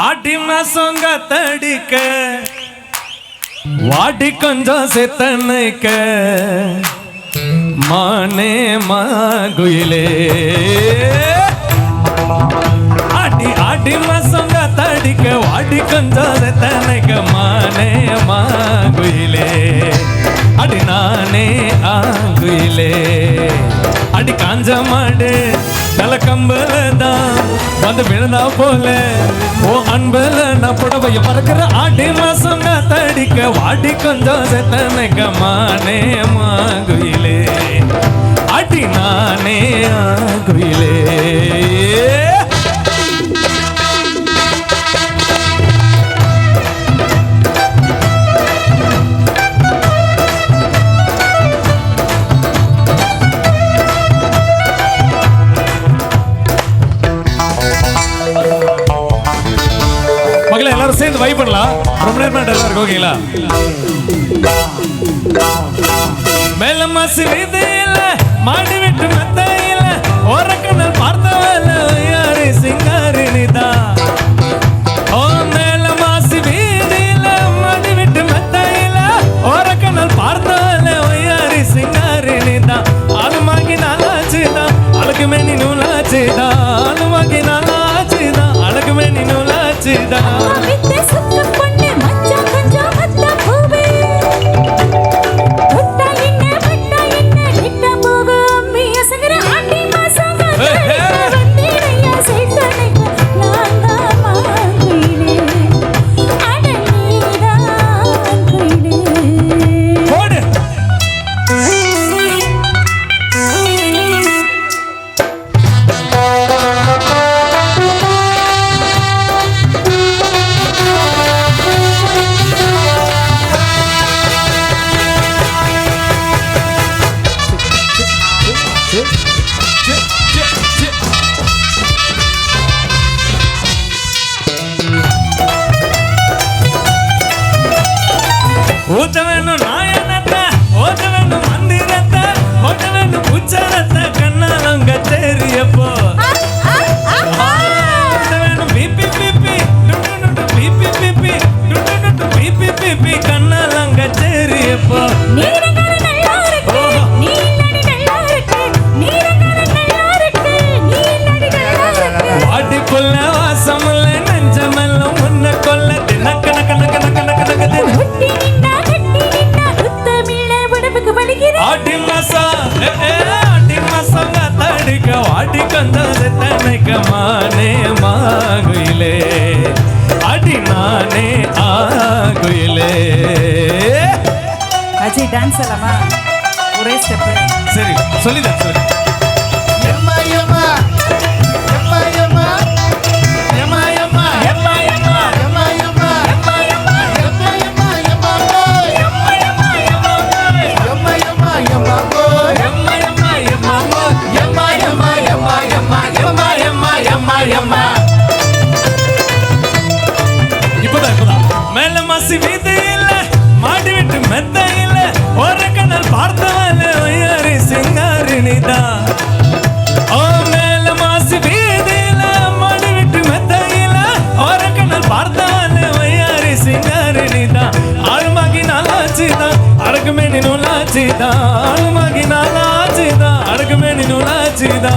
ஆடி மாசங்க தடிக்க வாடி கொஞ்சம் செத்தனைக்க மானே மாகுயிலே ஆடி ஆடி மாசங்க தடிக்க வாடி கொஞ்சம் செத்தனைக்க மானே மாகுயிலே அடி நானே ஆகுயிலே அடி காஞ்ச மாடு நல்ல கம்பல தான் வந்து விழுந்தா போல ஓ அன்பல நான் புடவைய பறக்கிற ஆடி மாசங்க தடிக்க வாடி கொஞ்சம் செத்தனைக்க மானே மாகுயிலே அடி நானே ஆகுயிலே மகளே எல்லாரும் சேர்ந்து வைப் பண்ணலாம். ரொம்ப நேரமா எல்லாரும் ஓகேங்களா? மேல மாசி வீதியில மாடி விட்டு மெத்தையில ஓரக்கண்ணல் பார்த்தவல யாரு சிங்காரினிதா ஓ மேல மாசி வீதியில மாடி விட்டு மெத்தையில ஓரக்கண்ணல் பார்த்தவல யாரு சிங்காரினிதா ஆளுமாகி நாளாச்சுதா அழகு மேனி நூலாச்சுதா ஆளுமாகி நாளாச்சுதா அழகு மேனி நூலாச்சுதா ஓதவனு நாயனத்தை ஓதவனு மந்திரத்தை ஓதவனு உச்சரத்தை கண்ணாலங்க தெரியப்போ ஓதவனு பிபி பிபி டுடு டுடு பிபி பிபி டுடு டுடு பிபி பிபி கண்ணாலங்க தெரியப்போ நீரங்கன நல்லா இருக்கு நீ நடி நல்லா இருக்கு நீரங்கன நல்லா இருக்கு நீ நடி நல்லா இருக்கு வாடி புள்ள வாசமல்ல நெஞ்சமல்ல முன்ன கொல்ல தினக்கன கன கன கன கன கன ஆடி மாசங்க தடிக்க வாடி கொஞ்சம் செத்தனைக்க மானே மாகுயிலே அடி நானே ஆகுயிலே அஜய் டான்ஸ் எல்லாமா ஒரே ஸ்டெப் சரி சொல்லிதான் சொல்லி மேல மாசி வீதியில மாடி விட்டு மெத்தையில ஒரு கண்ணல் பார்த்தவன யாரு சிங்காரினிதா ஓ மேல மாசி வீதியில மாடி விட்டு மெத்தையில ஒரு கண்ணல் பார்த்தவன யாரு சிங்காரினிதா ஆளுமாகி நாளாச்சுதா அழகுமே நீ நூலாச்சுதா ஆளுமாகி நாளாச்சுதா அழகுமே நீ நூலாச்சுதா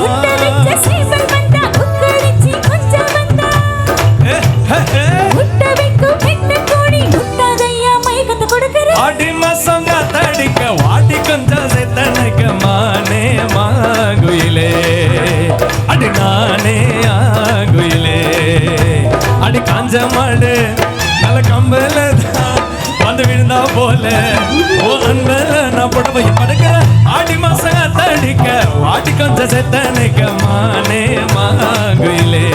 ஆடி மாசங்க தடிக்க வாடி கொஞ்சம் செத்தனைக்க மானே மாகுயிலே அடி நானே ஆகுயிலே அடி காஞ்ச மாடு நல்ல கம்பல வந்து விழுந்தா போல ஓ அன்பல நான் புடவைய படுக்கிற ஆடி மாசங்க தடிக்க வாடி கொஞ்சம் செத்தனைக்க மானே மாகுயிலே